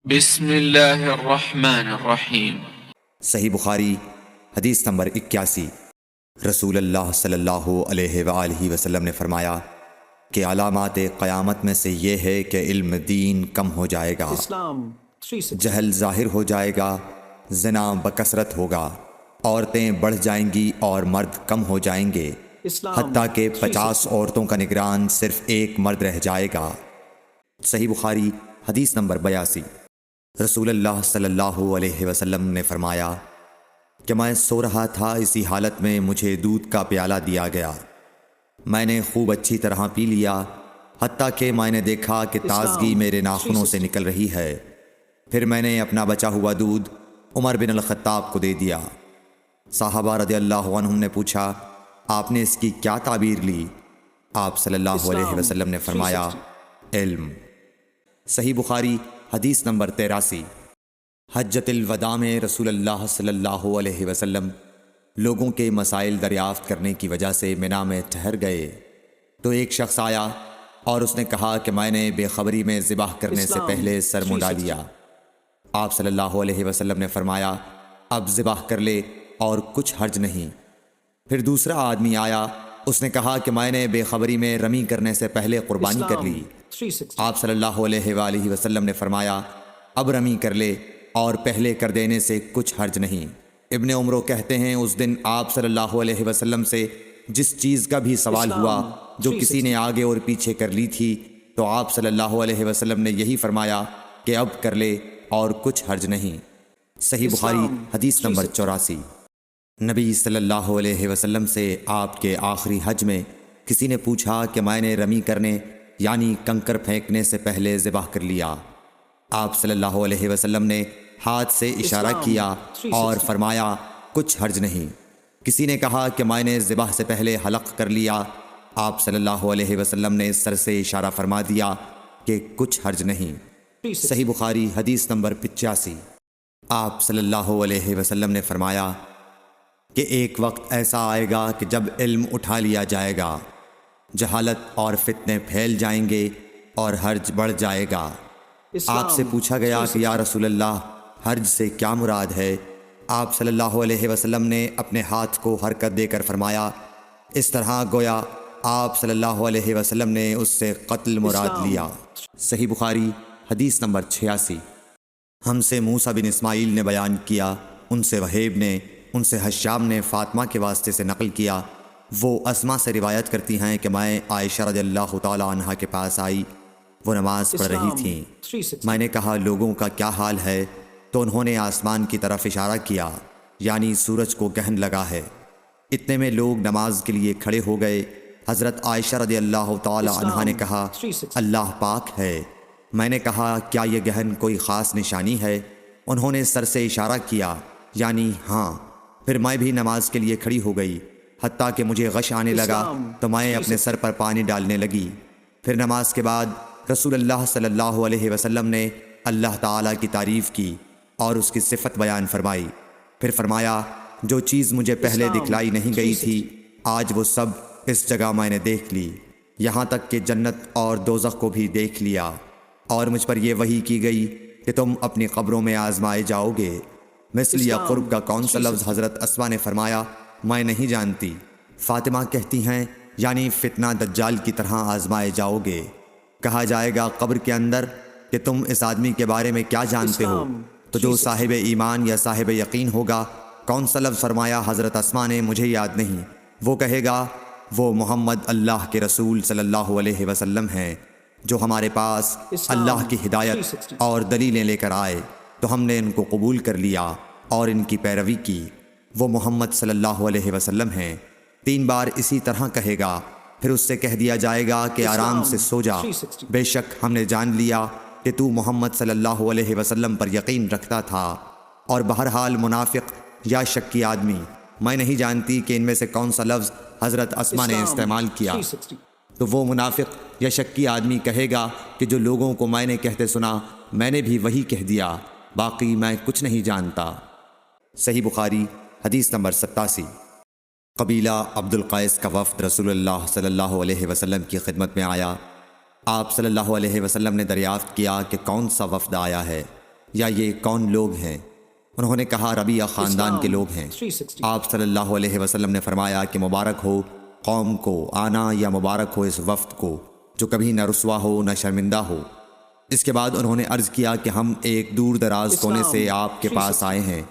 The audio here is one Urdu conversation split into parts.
بسم اللہ الرحمن الرحیم۔ صحیح بخاری حدیث نمبر 81۔ رسول اللہ صلی اللہ علیہ وآلہ وسلم نے فرمایا کہ علامات قیامت میں سے یہ ہے کہ علم دین کم ہو جائے گا، جہل ظاہر ہو جائے گا، زنا بکثرت ہوگا، عورتیں بڑھ جائیں گی اور مرد کم ہو جائیں گے، حتیٰ کہ 50 عورتوں کا نگران صرف ایک مرد رہ جائے گا۔ صحیح بخاری حدیث نمبر 82۔ رسول اللہ صلی اللہ علیہ وسلم نے فرمایا کہ میں سو رہا تھا، اسی حالت میں مجھے دودھ کا پیالہ دیا گیا، میں نے خوب اچھی طرح پی لیا، حتیٰ کہ میں نے دیکھا کہ تازگی میرے ناخنوں سے نکل رہی ہے۔ پھر میں نے اپنا بچا ہوا دودھ عمر بن الخطاب کو دے دیا۔ صحابہ رضی اللہ عنہم نے پوچھا، آپ نے اس کی کیا تعبیر لی؟ آپ صلی اللہ علیہ وسلم نے فرمایا، علم۔ صحیح بخاری حدیث نمبر 83۔ حجۃ الوداع میں رسول اللہ صلی اللہ علیہ وسلم لوگوں کے مسائل دریافت کرنے کی وجہ سے منا میں ٹھہر گئے، تو ایک شخص آیا اور اس نے کہا کہ میں نے بے خبری میں ذبح کرنے سے پہلے سر منڈا لیا۔ آپ صلی اللہ علیہ وسلم نے فرمایا، اب ذبح کر لے اور کچھ حرج نہیں۔ پھر دوسرا آدمی آیا، اس نے کہا کہ میں نے بے خبری میں رمی کرنے سے پہلے قربانی کر لی۔ آپ صلی اللہ علیہ وآلہ وسلم نے فرمایا، اب رمی کر لے اور پہلے کر دینے سے کچھ حرج نہیں۔ ابن عمرو کہتے ہیں، اس دن آپ صلی اللہ علیہ وسلم سے جس چیز کا بھی سوال ہوا جو کسی نے آگے اور پیچھے کر لی تھی، تو آپ صلی اللہ علیہ وسلم نے یہی فرمایا کہ اب کر لے اور کچھ حرج نہیں۔ صحیح بخاری حدیث نمبر 84۔ نبی صلی اللہ علیہ وسلم سے آپ کے آخری حج میں کسی نے پوچھا کہ میں نے رمی کرنے یعنی کنکر پھینکنے سے پہلے ذبح کر لیا۔ آپ صلی اللہ علیہ وسلم نے ہاتھ سے اشارہ کیا اور فرمایا، کچھ حرج نہیں۔ کسی نے کہا کہ میں نے ذبح سے پہلے حلق کر لیا۔ آپ صلی اللہ علیہ وسلم نے سر سے اشارہ فرما دیا کہ کچھ حرج نہیں۔ صحیح بخاری حدیث نمبر 85۔ آپ صلی اللہ علیہ وسلم نے فرمایا کہ ایک وقت ایسا آئے گا کہ جب علم اٹھا لیا جائے گا، جہالت اور فتنے پھیل جائیں گے اور حرج بڑھ جائے گا۔ آپ سے پوچھا گیا کہ یا رسول اللہ، حرج سے کیا مراد ہے؟ آپ صلی اللہ علیہ وسلم نے اپنے ہاتھ کو حرکت دے کر فرمایا، اس طرح گویا آپ صلی اللہ علیہ وسلم نے اس سے قتل مراد لیا۔ صحیح بخاری حدیث نمبر 86۔ ہم سے موسیٰ بن اسماعیل نے بیان کیا، ان سے وہیب نے، ان سے حشام نے فاطمہ کے واسطے سے نقل کیا، وہ اسما سے روایت کرتی ہیں کہ میں عائشہ رضی اللہ تعالی عنہا کے پاس آئی، وہ نماز پڑھ رہی تھیں۔ میں نے کہا، لوگوں کا کیا حال ہے؟ تو انہوں نے آسمان کی طرف اشارہ کیا، یعنی سورج کو گہن لگا ہے۔ اتنے میں لوگ نماز کے لیے کھڑے ہو گئے۔ حضرت عائشہ رضی اللہ تعالی عنہا نے کہا، اللہ پاک ہے۔ میں نے کہا، کیا یہ گہن کوئی خاص نشانی ہے؟ انہوں نے سر سے اشارہ کیا، یعنی ہاں۔ پھر میں بھی نماز کے لیے کھڑی ہو گئی، حتیٰ کہ مجھے غش آنے لگا تو میں اپنے سر پر پانی ڈالنے لگی۔ پھر نماز کے بعد رسول اللہ صلی اللہ علیہ وسلم نے اللہ تعالیٰ کی تعریف کی اور اس کی صفت بیان فرمائی۔ پھر فرمایا، جو چیز مجھے پہلے دکھلائی نہیں گئی تھی، آج وہ سب اس جگہ میں نے دیکھ لی، یہاں تک کہ جنت اور دوزخ کو بھی دیکھ لیا۔ اور مجھ پر یہ وحی کی گئی کہ تم اپنی قبروں میں آزمائے جاؤ گے۔ مثل یا قرب کا کون سا لفظ؟ حضرت اسما نے فرمایا، میں نہیں جانتی۔ فاطمہ کہتی ہیں، یعنی فتنہ دجال کی طرح آزمائے جاؤ گے۔ کہا جائے گا قبر کے اندر کہ تم اس آدمی کے بارے میں کیا جانتے ہو؟ تو جو صاحب ایمان یا صاحب یقین ہوگا۔ کون سا لفظ فرمایا؟ حضرت اسما نے، مجھے یاد نہیں۔ وہ کہے گا، وہ محمد اللہ کے رسول صلی اللہ علیہ وسلم ہیں، جو ہمارے پاس اللہ کی ہدایت اور دلیلیں لے کر آئے، تو ہم نے ان کو قبول کر لیا اور ان کی پیروی کی۔ وہ محمد صلی اللہ علیہ وسلم ہیں۔ 3 بار اسی طرح کہے گا، پھر اس سے کہہ دیا جائے گا کہ آرام سے سو جا، بے شک ہم نے جان لیا کہ تو محمد صلی اللہ علیہ وسلم پر یقین رکھتا تھا۔ اور بہرحال منافق یا شکی آدمی، میں نہیں جانتی کہ ان میں سے کون سا لفظ حضرت اسما نے استعمال کیا۔ تو وہ منافق یا شکی آدمی کہے گا کہ جو لوگوں کو میں نے کہتے سنا، میں نے بھی وہی کہہ دیا، باقی میں کچھ نہیں جانتا۔ صحیح بخاری حدیث نمبر 87۔ قبیلہ عبد القیس کا وفد رسول اللہ صلی اللہ علیہ وسلم کی خدمت میں آیا۔ آپ صلی اللہ علیہ وسلم نے دریافت کیا کہ کون سا وفد آیا ہے؟ یا یہ کون لوگ ہیں؟ انہوں نے کہا ربیہ خاندان کے لوگ ہیں۔ آپ صلی اللہ علیہ وسلم نے فرمایا کہ مبارک ہو قوم کو آنا یا مبارک ہو اس وفد کو جو کبھی نہ رسوا ہو نہ شرمندہ ہو۔ اس کے بعد انہوں نے عرض کیا کہ ہم ایک دور دراز کونے سے آپ کے پاس آئے ہیں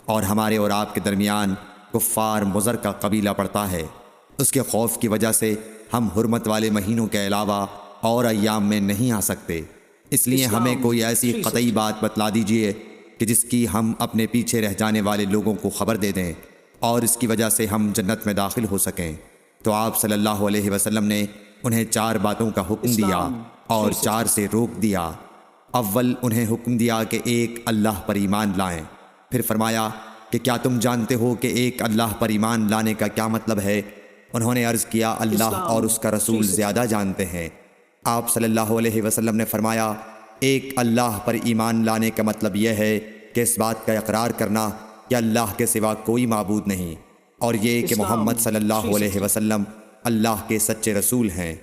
اور ہمارے اور آپ کے درمیان کفار مضر کا قبیلہ پڑتا ہے۔ اس کے خوف کی وجہ سے ہم حرمت والے مہینوں کے علاوہ اور ایام میں نہیں آ سکتے، اس لیے ہمیں کوئی ایسی قطعی بات بتلا دیجئے کہ جس کی ہم اپنے پیچھے رہ جانے والے لوگوں کو خبر دے دیں اور اس کی وجہ سے ہم جنت میں داخل ہو سکیں۔ تو آپ صلی اللہ علیہ وسلم نے انہیں 4 باتوں کا حکم دیا اور 4 سے روک دیا۔ اول انہیں حکم دیا کہ ایک اللہ پر ایمان لائیں، پھر فرمایا کہ کیا تم جانتے ہو کہ ایک اللہ پر ایمان لانے کا کیا مطلب ہے؟ انہوں نے عرض کیا اللہ اور اس کا رسول زیادہ جانتے ہیں۔ آپ صلی اللہ علیہ وسلم نے فرمایا ایک اللہ پر ایمان لانے کا مطلب یہ ہے کہ اس بات کا اقرار کرنا کہ اللہ کے سوا کوئی معبود نہیں، اور یہ کہ محمد صلی اللہ علیہ وسلم اللہ کے سچے رسول ہیں،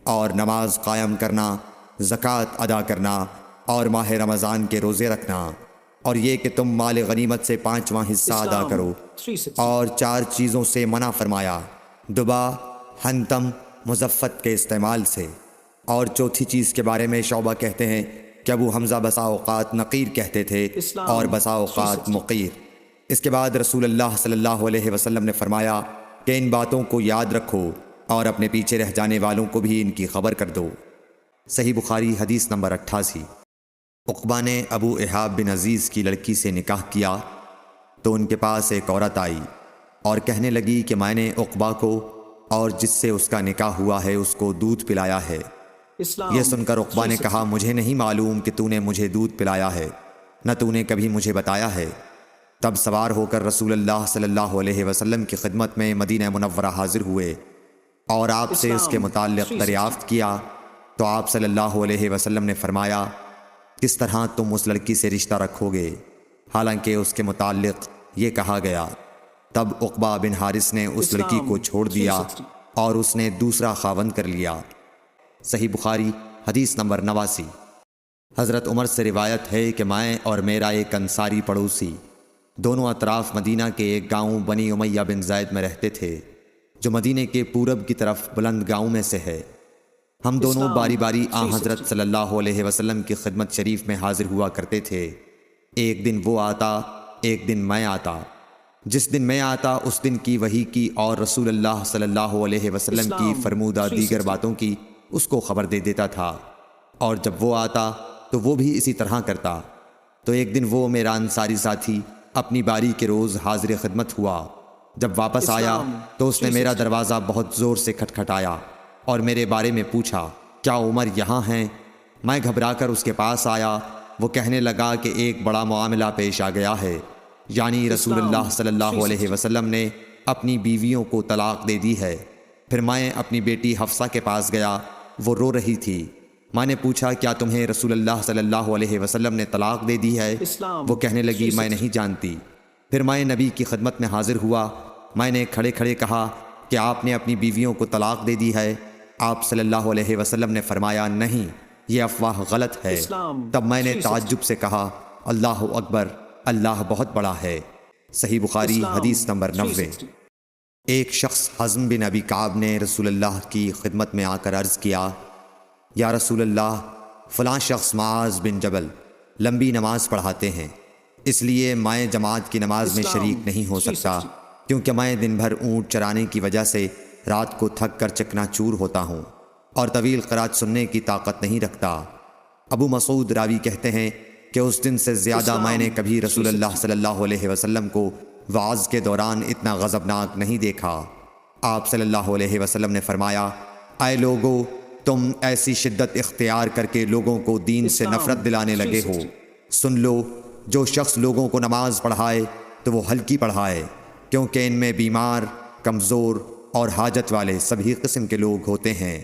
اور نماز قائم کرنا، زکوٰۃ ادا کرنا اور ماہ رمضان کے روزے رکھنا، اور یہ کہ تم مال غنیمت سے 5واں حصہ ادا کرو، اور 4 چیزوں سے منع فرمایا، دبا، حنتم، مزفت کے استعمال سے۔ اور چوتھی چیز کے بارے میں شعبہ کہتے ہیں کہ ابو حمزہ بسا اوقات نقیر کہتے تھے اور بسا اوقات مقیر۔ اس کے بعد رسول اللہ صلی اللہ علیہ وسلم نے فرمایا کہ ان باتوں کو یاد رکھو اور اپنے پیچھے رہ جانے والوں کو بھی ان کی خبر کر دو۔ صحیح بخاری حدیث نمبر 88۔ عقبہ نے ابو احاب بن عزیز کی لڑکی سے نکاح کیا تو ان کے پاس ایک عورت آئی اور کہنے لگی کہ میں نے عقبہ کو اور جس سے اس کا نکاح ہوا ہے اس کو دودھ پلایا ہے۔ یہ سن کر عقبہ نے کہا مجھے نہیں معلوم کہ تو نے مجھے دودھ پلایا ہے، نہ تو نے کبھی مجھے بتایا ہے۔ تب سوار ہو کر رسول اللہ صلی اللہ علیہ وسلم کی خدمت میں مدینہ منورہ حاضر ہوئے اور آپ سے اس کے متعلق دریافت کیا تو آپ صلی اللہ علیہ وسلم نے فرمایا کس طرح تم اس لڑکی سے رشتہ رکھو گے حالانکہ اس کے متعلق یہ کہا گیا۔ تب عقبہ بن حارث نے اس لڑکی کو چھوڑ دیا اور اس نے دوسرا خاوند کر لیا۔ صحیح بخاری حدیث نمبر 89۔ حضرت عمر سے روایت ہے کہ میں اور میرا ایک انصاری پڑوسی دونوں اطراف مدینہ کے ایک گاؤں بنی امیہ بن زید میں رہتے تھے جو مدینہ کے پورب کی طرف بلند گاؤں میں سے ہے۔ ہم دونوں باری باری حضرت صلی اللہ علیہ وسلم کی خدمت شریف میں حاضر ہوا کرتے تھے۔ ایک دن وہ آتا، ایک دن میں آتا۔ جس دن میں آتا اس دن کی وحی کی اور رسول اللہ صلی اللہ علیہ وسلم کی فرمودہ دیگر باتوں کی اس کو خبر دے دیتا تھا، اور جب وہ آتا تو وہ بھی اسی طرح کرتا۔ تو ایک دن وہ میرا انصاری ساتھی اپنی باری کے روز حاضر خدمت ہوا۔ جب واپس آیا تو اس نے میرا دروازہ بہت زور سے کھٹکھٹایا اور میرے بارے میں پوچھا کیا عمر یہاں ہیں؟ میں گھبرا کر اس کے پاس آیا۔ وہ کہنے لگا کہ ایک بڑا معاملہ پیش آ گیا ہے، یعنی رسول اللہ صلی اللہ علیہ وسلم نے اپنی بیویوں کو طلاق دے دی ہے۔ پھر میں اپنی بیٹی حفصہ کے پاس گیا، وہ رو رہی تھی۔ میں نے پوچھا کیا تمہیں رسول اللہ صلی اللہ علیہ وسلم نے طلاق دے دی ہے؟ وہ کہنے لگی میں نہیں جانتی۔ پھر میں نبی کی خدمت میں حاضر ہوا۔ میں نے کھڑے کھڑے کہا کہ آپ نے اپنی بیویوں کو طلاق دے دی ہے؟ آپ صلی اللہ علیہ وسلم نے فرمایا نہیں، یہ افواہ غلط ہے۔ تب میں نے تعجب سے کہا اللہ اکبر، اللہ بہت بڑا ہے۔ صحیح بخاری حدیث نمبر 90۔ ایک شخص حزم بن ابی کعب نے رسول اللہ کی خدمت میں آ کر عرض کیا یا رسول اللہ، فلاں شخص معاذ بن جبل لمبی نماز پڑھاتے ہیں، اس لیے میں جماعت کی نماز میں شریک نہیں ہو سکتا کیونکہ میں دن بھر اونٹ چرانے کی وجہ سے رات کو تھک کر چکنا چور ہوتا ہوں اور طویل قرات سننے کی طاقت نہیں رکھتا۔ ابو مسعود راوی کہتے ہیں کہ اس دن سے زیادہ میں نے کبھی رسول اللہ صلی اللہ علیہ وسلم کو وعظ کے دوران اتنا غضبناک نہیں دیکھا۔ آپ صلی اللہ علیہ وسلم نے فرمایا اے لوگو، تم ایسی شدت اختیار کر کے لوگوں کو دین سے نفرت دلانے لگے ہو۔ سن لو، جو شخص لوگوں کو نماز پڑھائے تو وہ ہلکی پڑھائے، کیونکہ ان میں بیمار، کمزور اور حاجت والے سبھی قسم کے لوگ ہوتے ہیں۔